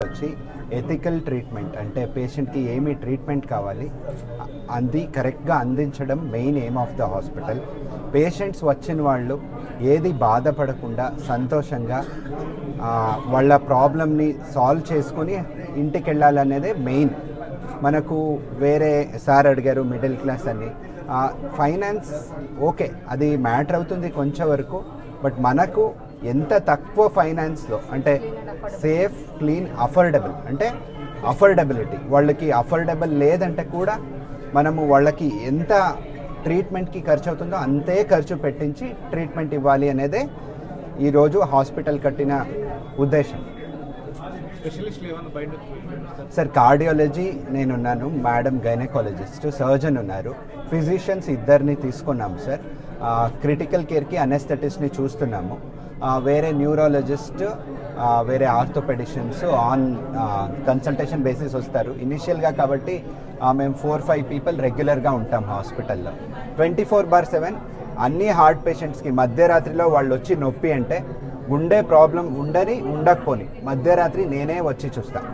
వచ్చి ethical treatment అంటే పేషెంట్కి ఏమి ట్రీట్మెంట్ కావాలి అది కరెక్ట్గా అందించడం main aim of the hospital. Patients వచ్చిన వాళ్ళు ఏది బాధపడకుండా సంతోషంగా వాళ్ళ ప్రాబ్లమ్ని సాల్వ్ చేసుకొని ఇంటికి వెళ్ళాలనేదే మెయిన్. మనకు వేరే సార్ అడిగారు మిడిల్ క్లాస్ అని, ఫైనాన్స్ ఓకే అది మ్యాటర్ అవుతుంది కొంచెం వరకు, బట్ మనకు ఎంత తక్కువ ఫైనాన్స్లో అంటే సేఫ్, క్లీన్, అఫోర్డబుల్ అంటే అఫోర్డబిలిటీ, వాళ్ళకి అఫోర్డబుల్ లేదంటే కూడా మనము వాళ్ళకి ఎంత ట్రీట్మెంట్కి ఖర్చు అవుతుందో అంతే ఖర్చు పెట్టించి ట్రీట్మెంట్ ఇవ్వాలి అనేదే ఈరోజు హాస్పిటల్ కట్టిన ఉద్దేశం. సార్ కార్డియాలజీ నేనున్నాను, మేడం గైనకాలజిస్ట్, సర్జన్ ఉన్నారు, ఫిజిషియన్స్ ఇద్దరిని తీసుకున్నాము సార్. క్రిటికల్ కేర్కి అనెస్థెటిస్ట్ని చూస్తున్నాము, వేరే న్యూరాలజిస్ట్, వేరే ఆర్థోపెడిషన్స్ ఆన్ కన్సల్టేషన్ బేసిస్ వస్తారు ఇనిషియల్గా. కాబట్టి మేము 4-5 పీపుల్ రెగ్యులర్గా ఉంటాం హాస్పిటల్లో 24/7. అన్ని హార్ట్ పేషెంట్స్కి మధ్యరాత్రిలో వాళ్ళు వచ్చి నొప్పి అంటే గుండె ప్రాబ్లం ఉండకపోని మధ్యరాత్రి నేనే వచ్చి చూస్తాను,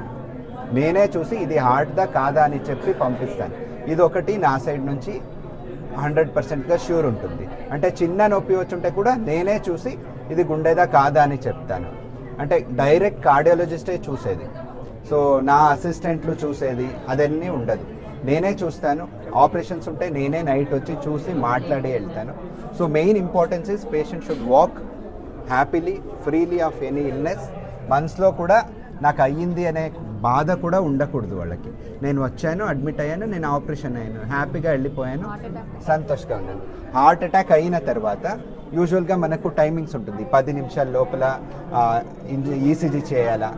నేనే చూసి ఇది హార్ట్దా కాదా అని చెప్పి పంపిస్తాను. ఇది ఒకటి నా సైడ్ నుంచి 100%గా ష్యూర్ ఉంటుంది. అంటే చిన్న నొప్పి వచ్చుంటే కూడా నేనే చూసి ఇది గుండెదా కాదా అని చెప్తాను. అంటే డైరెక్ట్ కార్డియాలజిస్టే చూసేది, సో నా అసిస్టెంట్లు చూసేది అదన్నీ ఉండదు, నేనే చూస్తాను. ఆపరేషన్స్ ఉంటే నేనే నైట్ వచ్చి చూసి మాట్లాడి వెళ్తాను. So main importance is patient should walk happily, freely of any illness. మనసులో కూడా నాకు అయ్యింది అనే బాధ కూడా ఉండకూడదు వాళ్ళకి. నేను వచ్చాను, అడ్మిట్ అయ్యాను, నేను ఆపరేషన్ అయ్యాను, హ్యాపీగా వెళ్ళిపోయాను, సంతోషంగా ఉన్నాను. హార్ట్ అటాక్ అయిన తర్వాత యూజువల్గా మనకు టైమింగ్స్ ఉంటుంది, 10 నిమిషాల లోపల ఈసీజీ చేయాలా,